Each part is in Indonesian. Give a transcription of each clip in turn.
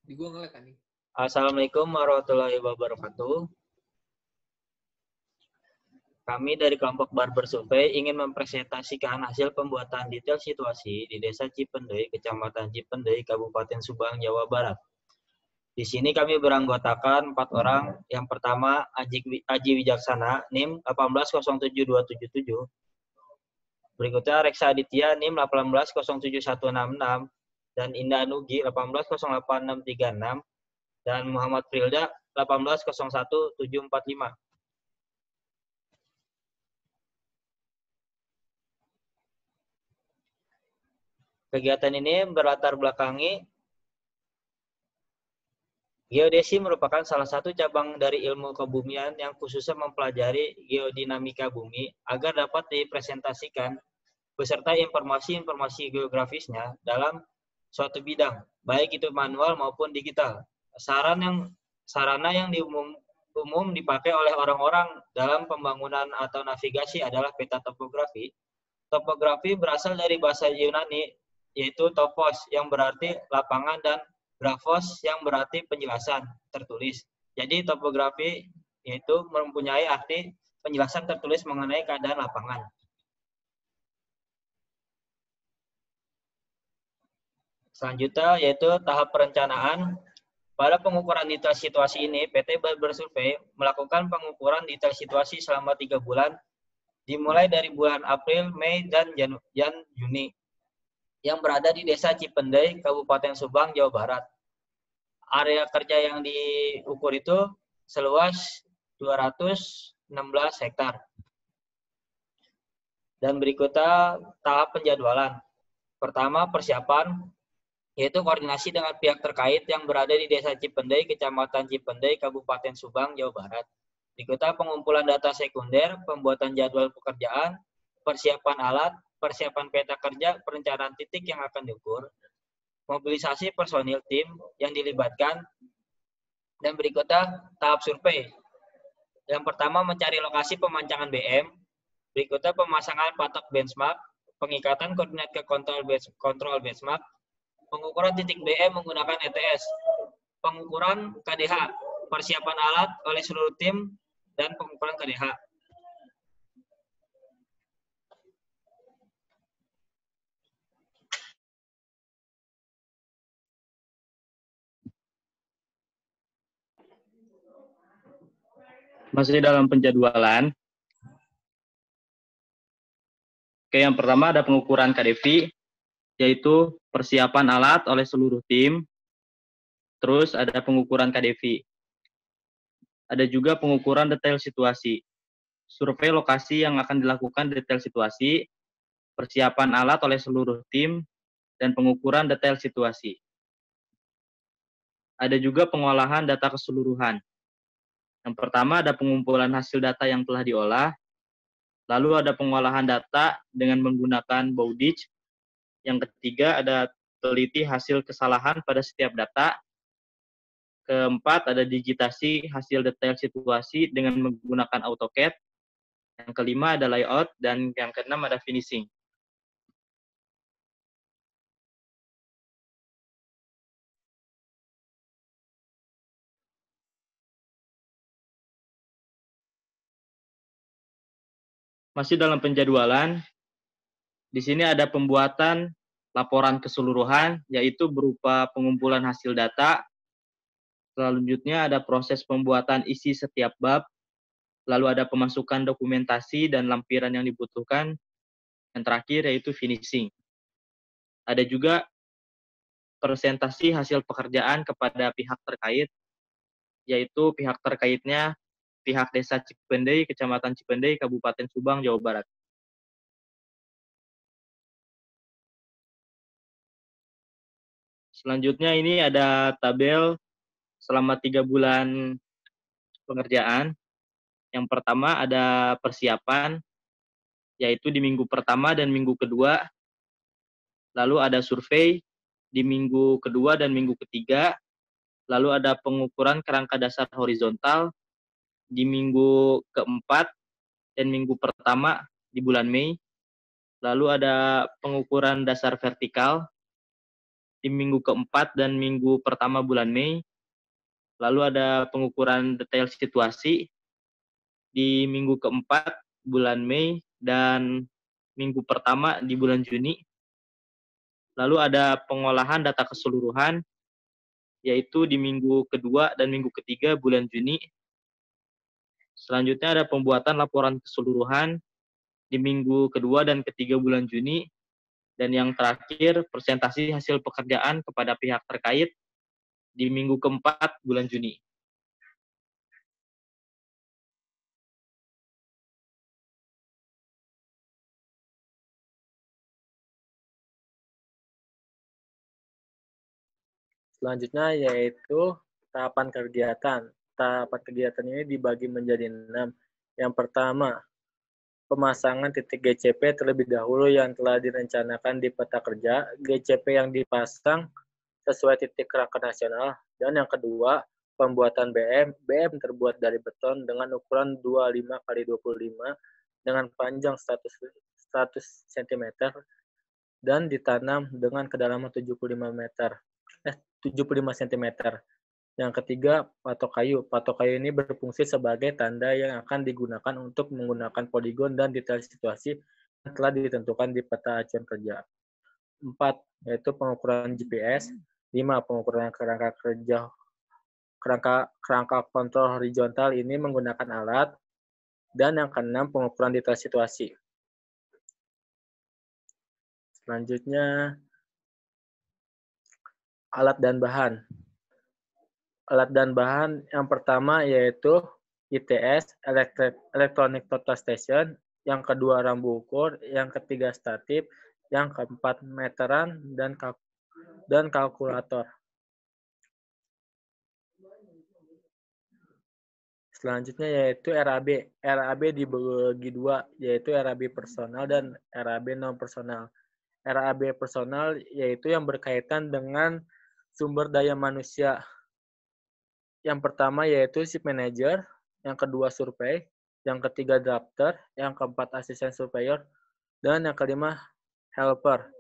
Di gua ngelek kan nih. Assalamualaikum warahmatullahi wabarakatuh. Kami dari kelompok Barber Survey ingin mempresentasikan hasil pembuatan detail situasi di Desa Cipendei, Kecamatan Cipendei, Kabupaten Subang, Jawa Barat. Di sini kami beranggotakan 4 orang. Yang pertama, Aji Wijaksana, NIM 1807277. Berikutnya Reksa Aditya, NIM 1807166. Dan Indah Nugi, 1808636. Dan Muhammad Prilda, 1801745. Kegiatan ini berlatar belakangi geodesi merupakan salah satu cabang dari ilmu kebumian yang khususnya mempelajari geodinamika bumi agar dapat dipresentasikan beserta informasi-informasi geografisnya dalam suatu bidang, baik itu manual maupun digital. Sarana yang umum dipakai oleh orang-orang dalam pembangunan atau navigasi adalah peta topografi. Topografi berasal dari bahasa Yunani, yaitu topos yang berarti lapangan dan grafos yang berarti penjelasan tertulis. Jadi topografi yaitu mempunyai arti penjelasan tertulis mengenai keadaan lapangan. Selanjutnya yaitu tahap perencanaan. Pada pengukuran detail situasi ini, PT Barber Survey melakukan pengukuran detail situasi selama 3 bulan, dimulai dari bulan April, Mei, dan Juni, yang berada di Desa Cipendei, Kabupaten Subang, Jawa Barat. Area kerja yang diukur itu seluas 216 hektar. Dan berikutnya tahap penjadwalan. Pertama, persiapan, yaitu koordinasi dengan pihak terkait yang berada di Desa Cipendei, Kecamatan Cipendei, Kabupaten Subang, Jawa Barat. Berikutnya pengumpulan data sekunder, pembuatan jadwal pekerjaan, persiapan alat, persiapan peta kerja, perencanaan titik yang akan diukur, mobilisasi personil tim yang dilibatkan, dan berikutnya tahap survei. Yang pertama mencari lokasi pemancangan BM, berikutnya pemasangan patok benchmark, pengikatan koordinat ke kontrol benchmark, pengukuran titik BM menggunakan ETS, pengukuran KDH, persiapan alat oleh seluruh tim, dan pengukuran KDH. Masih dalam penjadwalan. Oke, yang pertama ada pengukuran KDV, yaitu persiapan alat oleh seluruh tim. Terus ada pengukuran KDV. Ada juga pengukuran detail situasi. Survei lokasi yang akan dilakukan detail situasi, persiapan alat oleh seluruh tim, dan pengukuran detail situasi. Ada juga pengolahan data keseluruhan. Yang pertama ada pengumpulan hasil data yang telah diolah, lalu ada pengolahan data dengan menggunakan Bowditch. Yang ketiga ada teliti hasil kesalahan pada setiap data. Keempat ada digitasi hasil detail situasi dengan menggunakan AutoCAD. Yang kelima ada layout, dan yang keenam ada finishing. Masih dalam penjadwalan, di sini ada pembuatan laporan keseluruhan, yaitu berupa pengumpulan hasil data. Selanjutnya ada proses pembuatan isi setiap bab, lalu ada pemasukan dokumentasi dan lampiran yang dibutuhkan. Yang terakhir yaitu finishing. Ada juga presentasi hasil pekerjaan kepada pihak terkait, yaitu pihak terkaitnya pihak Desa Cipendei, Kecamatan Cipendei, Kabupaten Subang, Jawa Barat. Selanjutnya ini ada tabel selama 3 bulan pengerjaan. Yang pertama ada persiapan, yaitu di minggu pertama dan minggu kedua. Lalu ada survei di minggu kedua dan minggu ketiga. Lalu ada pengukuran kerangka dasar horizontal di minggu keempat dan minggu pertama di bulan Mei. Lalu ada pengukuran dasar vertikal di minggu keempat dan minggu pertama bulan Mei. Lalu ada pengukuran detail situasi di minggu keempat bulan Mei dan minggu pertama di bulan Juni. Lalu ada pengolahan data keseluruhan, yaitu di minggu kedua dan minggu ketiga bulan Juni. Selanjutnya ada pembuatan laporan keseluruhan di minggu kedua dan ketiga bulan Juni. Dan yang terakhir, presentasi hasil pekerjaan kepada pihak terkait di minggu keempat bulan Juni. Selanjutnya yaitu tahapan kegiatan. Tahapan kegiatan ini dibagi menjadi 6. Yang pertama, pemasangan titik GCP terlebih dahulu yang telah direncanakan di peta kerja, GCP yang dipasang sesuai titik kerangka nasional. Dan yang kedua, pembuatan BM. BM terbuat dari beton dengan ukuran 25 x 25 dengan panjang 100 cm dan ditanam dengan kedalaman 75 cm. Yang ketiga, patok kayu. Patok kayu ini berfungsi sebagai tanda yang akan digunakan untuk menggunakan poligon dan detail situasi yang telah ditentukan di peta acuan kerja. 4, yaitu pengukuran GPS. 5, pengukuran kerangka kerja kerangka kontrol horizontal ini menggunakan alat. Dan yang keenam, pengukuran detail situasi. Selanjutnya, alat dan bahan. Alat dan bahan yang pertama yaitu ITS, Electronic Total Station, yang kedua rambu ukur, yang ketiga statif, yang keempat meteran, dan kalkulator. Selanjutnya yaitu RAB. RAB dibagi dua, yaitu RAB personal dan RAB non-personal. RAB personal yaitu yang berkaitan dengan sumber daya manusia. Yang pertama yaitu shift manager, yang kedua survei, yang ketiga drafter, yang keempat asisten surveyor, dan yang kelima helper.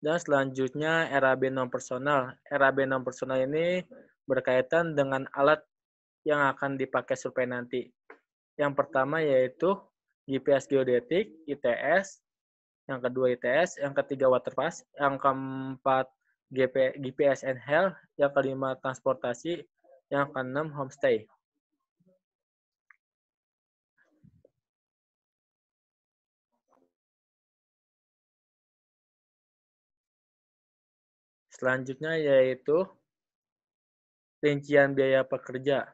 Dan selanjutnya RAB non-personal. RAB non-personal ini berkaitan dengan alat yang akan dipakai survei nanti. Yang pertama yaitu GPS geodetik, ITS, yang kedua ITS, yang ketiga waterpass, yang keempat GPS and health, yang kelima transportasi, yang keenam homestay. Selanjutnya yaitu rincian biaya pekerja.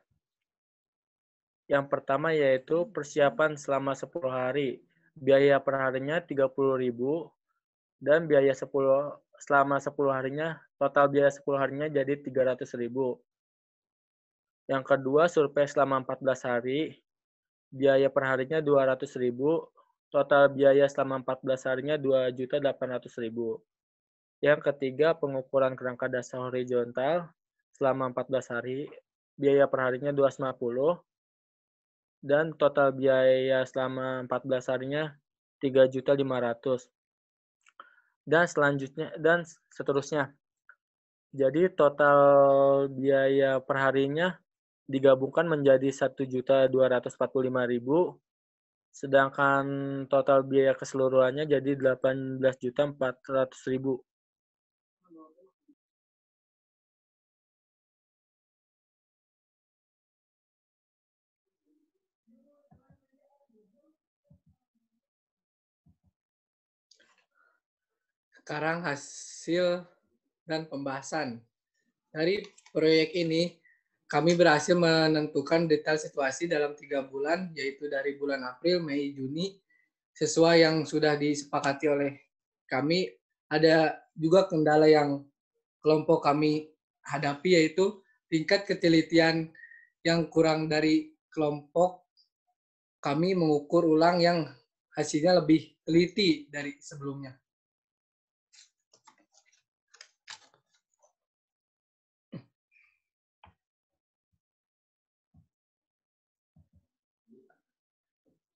Yang pertama yaitu persiapan selama 10 hari. Biaya per harinya 30.000 dan biaya selama 10 harinya, total biaya 10 harinya jadi 300.000. Yang kedua, survei selama 14 hari. Biaya per harinya 200.000. Total biaya selama 14 harinya 2.800.000. Yang ketiga, pengukuran kerangka dasar horizontal selama 14 hari. Biaya per harinya 250. Dan total biaya selama 14 harinya 3.500.000. Dan seterusnya. Jadi total biaya per harinya digabungkan menjadi 1.245.000, sedangkan total biaya keseluruhannya jadi 18.400.000. Sekarang hasil dan pembahasan. Dari proyek ini, kami berhasil menentukan detail situasi dalam 3 bulan, yaitu dari bulan April, Mei, Juni, sesuai yang sudah disepakati oleh kami. Ada juga kendala yang kelompok kami hadapi, yaitu tingkat ketelitian yang kurang dari kelompok. Kami mengukur ulang yang hasilnya lebih teliti dari sebelumnya.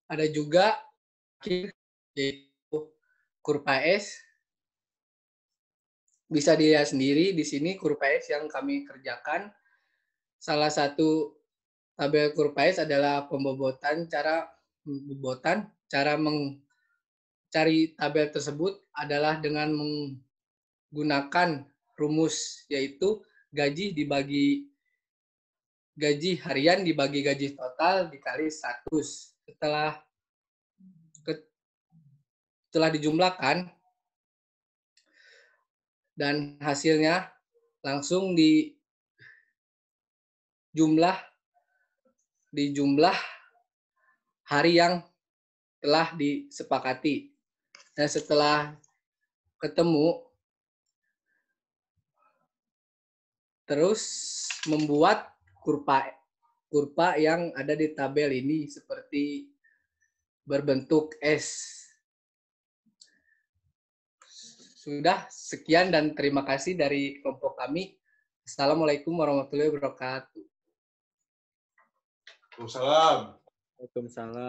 Ada juga yaitu kurva S bisa dilihat sendiri di sini kurva S yang kami kerjakan. Salah satu tabel kurva S adalah pembobotan. Cara mencari tabel tersebut adalah dengan menggunakan rumus, yaitu gaji harian dibagi gaji total dikali 100. Setelah dijumlahkan dan hasilnya langsung dijumlah hari yang telah disepakati. Dan setelah ketemu, terus membuat kurva yang ada di tabel ini seperti berbentuk S. Sudah, sekian dan terima kasih dari kelompok kami. Assalamualaikum warahmatullahi wabarakatuh. Waalaikumsalam. Waalaikumsalam.